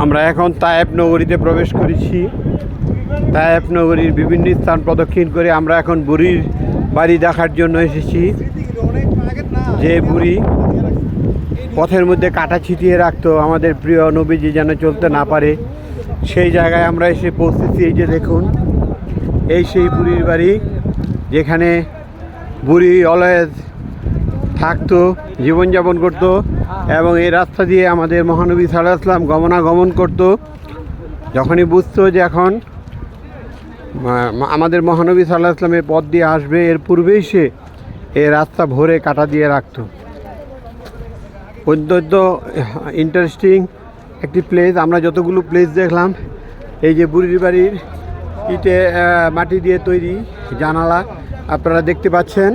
আমরা এখন তায়েফ নগরীতে প্রবেশ করেছি। তায়েফ নগরীর বিভিন্ন স্থান প্রদক্ষিণ করে আমরা এখন বুড়ির বাড়ি দেখার জন্য এসেছি। যে বুড়ি পথের মধ্যে কাটা ছিটিয়ে রাখতো আমাদের প্রিয় নবীজি যেন চলতে না পারে, সেই জায়গায় আমরা এসে পৌঁছেছি। এই যে দেখুন, এই সেই বুড়ির বাড়ি যেখানে বুড়ি অলওয়েজ থাকতো, জীবনযাপন করত এবং এই রাস্তা দিয়ে আমাদের মহানবী সাল্লাল্লাহু আলাইহি ওয়াসাল্লাম গমনাগমন করত। যখনই বুঝতো যে এখন আমাদের মহানবী সাল্লাল্লাহু আলাইহি ওয়াসাল্লামের পথ দিয়ে আসবে, এর পূর্বেই সে এই রাস্তা ভরে কাটা দিয়ে রাখত। অত্যন্ত ইন্টারেস্টিং একটি প্লেস। আমরা যতগুলো প্লেস দেখলাম, এই যে বুড়ির বাড়ির ইটে মাটি দিয়ে তৈরি জানালা আপনারা দেখতে পাচ্ছেন।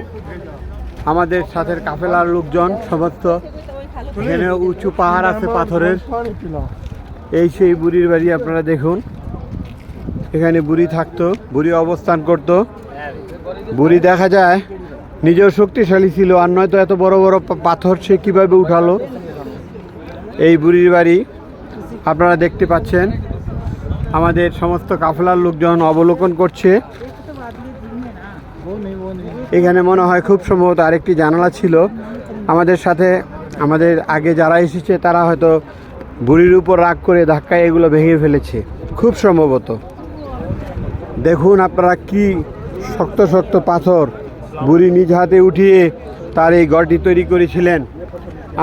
আমাদের সাথে কাফেলার লোকজন সমস্ত, এখানে উঁচু পাহাড় আছে পাথরের। এই সেই বুড়ির বাড়ি, আপনারা দেখুন। এখানে বুড়ি থাকতো, বুড়ি অবস্থান করত। বুড়ি দেখা যায় নিজেও শক্তিশালী ছিল, আর নয়তো এত বড় বড় পাথর সে কীভাবে উঠালো। এই বুড়ির বাড়ি আপনারা দেখতে পাচ্ছেন। আমাদের সমস্ত কাফেলার লোকজন অবলোকন করছে। এখানে মনে হয় খুব সম্ভবত আরেকটি জানালা ছিল। আমাদের সাথে আমাদের আগে যারা এসেছে তারা হয়তো বুড়ির উপর রাগ করে ধাক্কায় এগুলো ভেঙে ফেলেছে, খুব সম্ভবত। দেখুন আপনারা কি শক্ত শক্ত পাথর বুড়ি নিজ হাতে উঠিয়ে তার এই ঘরটি তৈরি করেছিলেন।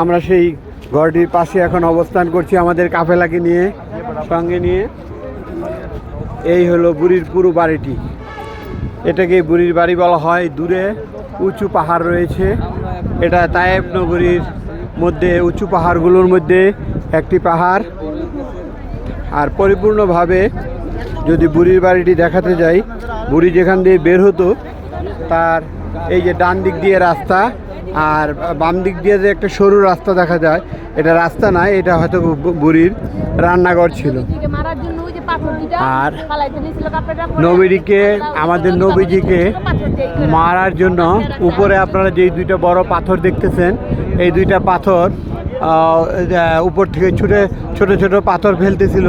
আমরা সেই ঘরটির পাশে এখন অবস্থান করছি আমাদের কাফেলাকে নিয়ে, সঙ্গে নিয়ে। এই হলো বুড়ির পুরো বাড়িটি। এটাকে বুড়ির বাড়ি বলা হয়। দূরে উঁচু পাহাড় রয়েছে। এটা তায়েফ নগরীর মধ্যে উঁচু পাহাড়গুলোর মধ্যে একটি পাহাড়। আর পরিপূর্ণভাবে যদি বুড়ির বাড়িটি দেখাতে যাই, বুড়ি যেখান দিয়ে বের হতো তার এই যে ডান দিক দিয়ে রাস্তা আর বাম দিক দিয়ে যে একটা সরু রাস্তা দেখা যায়, এটা রাস্তা নয়, এটা হয়তো বুড়ির রান্নাঘর ছিল। আর নবীজিকে, আমাদের নবীজিকে মারার জন্য উপরে আপনারা যেই দুইটা বড় পাথর দেখতেছেন, এই দুইটা পাথর উপর থেকে ছুটে ছোট ছোট পাথর ফেলতেছিল।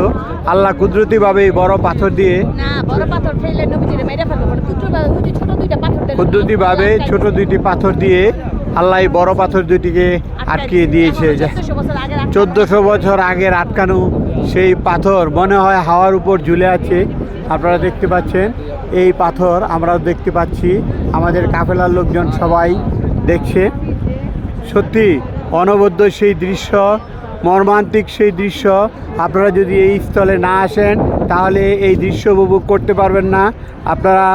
আল্লাহ কুদরতিভাবে এই বড় পাথর দিয়ে, কুদরতিভাবে ছোট দুইটি পাথর দিয়ে আল্লাহ এই বড় পাথর দুইটিকে আটকিয়ে দিয়েছে। 1400 বছর আগের আটকানো সেই পাথর মনে হয় হাওয়ার উপর ঝুলে আছে। আপনারা দেখতে পাচ্ছেন এই পাথর, আমরাও দেখতে পাচ্ছি, আমাদের কাফেলার লোকজন সবাই দেখছে। সত্যি অনবদ্য সেই দৃশ্য, মর্মান্তিক সেই দৃশ্য। আপনারা যদি এই স্থলে না আসেন তাহলে এই দৃশ্য উপভোগ করতে পারবেন না। আপনারা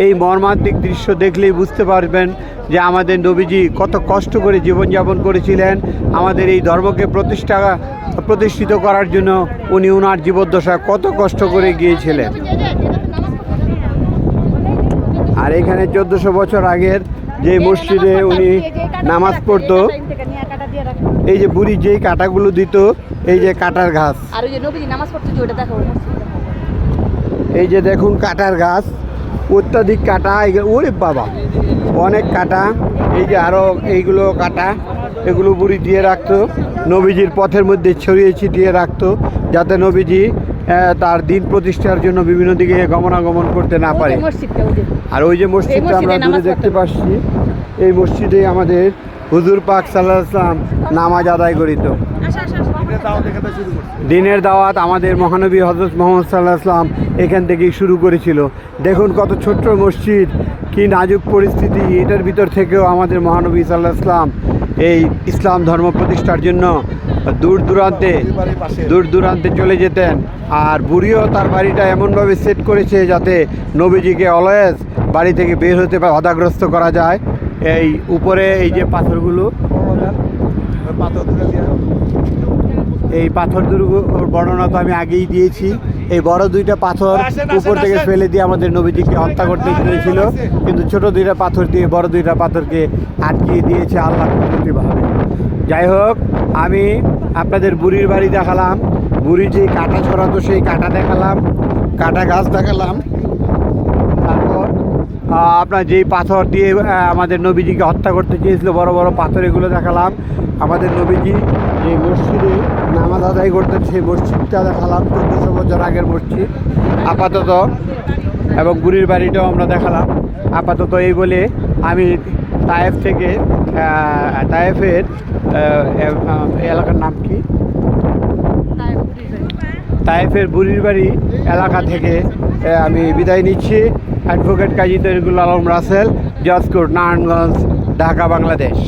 এই মর্মান্তিক দৃশ্য দেখলেই বুঝতে পারবেন যে আমাদের নবীজি কত কষ্ট করে জীবনযাপন করেছিলেন। আমাদের এই ধর্মকে প্রতিষ্ঠিত করার জন্য উনি ওনার জীবদ্দশা কত কষ্ট করে গিয়েছিলেন। আর এখানে 1400 বছর আগের যে মসজিদে উনি নামাজ পড়তো, এই যে বুড়ি যেই কাঁটাগুলো দিত, এই যে কাঁটার ঘাস, এই যে দেখুন কাঁটার ঘাস, অত্যাধিক কাঁটা। ওরে বাবা, অনেক কাঁটা। এই যে আরও এইগুলো কাঁটা, এগুলো বুড়ি দিয়ে রাখতো, নবীজির পথের মধ্যে ছড়িয়ে ছিটিয়ে রাখতো, যাতে নবীজি তার দিন প্রতিষ্ঠার জন্য বিভিন্ন দিকে গমনাগমন করতে না পারে। আর ওই যে মসজিদটা আমরা দূরে দেখতে পাচ্ছি, এই মসজিদে আমাদের হুজুর পাক সাল্লাল্লাহু আলাইহি ওয়াসাল্লাম নামাজ আদায় করিত। দিনের দাওয়াত আমাদের মহানবী হযরত মুহাম্মদ সাল্লাল্লাহু আলাইহি ওয়াসাল্লাম এখান থেকেই শুরু করেছিল। দেখুন কত ছোট্ট মসজিদ, কি নাজুক পরিস্থিতি। এটার ভিতর থেকেও আমাদের মহানবী সাল্লাল্লাহু আলাইহি ওয়াসাল্লাম এই ইসলাম ধর্ম প্রতিষ্ঠার জন্য দূর দূরান্তে চলে যেতেন। আর বুড়িও তার বাড়িটা এমনভাবে সেট করেছে যাতে নবীজিকে অলওয়েজ বাড়ি থেকে বের হতে বাধাগ্রস্ত করা যায়। এই উপরে এই যে পাথরগুলো, এই পাথর দুটোর বর্ণনা তো আমি আগেই দিয়েছি। এই বড় দুইটা পাথর উপর থেকে ফেলে দিয়ে আমাদের নবীজিকে হত্যা করতে চেয়েছিল, কিন্তু ছোট দুইটা পাথর দিয়ে বড় দুইটা পাথরকে আটকিয়ে দিয়েছে আল্লাহ কুদরতিভাবে। যাই হোক, আমি আপনাদের বুড়ির বাড়ি দেখালাম, বুড়ি যে কাঁটা ছড়াতো সেই কাঁটা দেখালাম, কাঁটা গাছ দেখালাম। তারপর আপনার যেই পাথর দিয়ে আমাদের নবীজিকে হত্যা করতে চেয়েছিল, বড় বড় পাথর, এগুলো দেখালাম। আমাদের নবীজি যে মসজিদে নামাজ আদায় করতেন সেই মসজিদটা দেখালাম, 1400 বছর আগের মসজিদ আপাতত, এবং বুড়ির বাড়িটাও আমরা দেখালাম আপাতত। এই বলে আমি তায়েফ থেকে তায়েফের এলাকার নাম কি, তায়েফের বুড়ির বাড়ি এলাকা থেকে আমি বিদায় নিচ্ছি। অ্যাডভোকেট কাজী তরিকুল আলম রাসেল, জজকোর্ট, নারায়ণগঞ্জ, ঢাকা, বাংলাদেশ।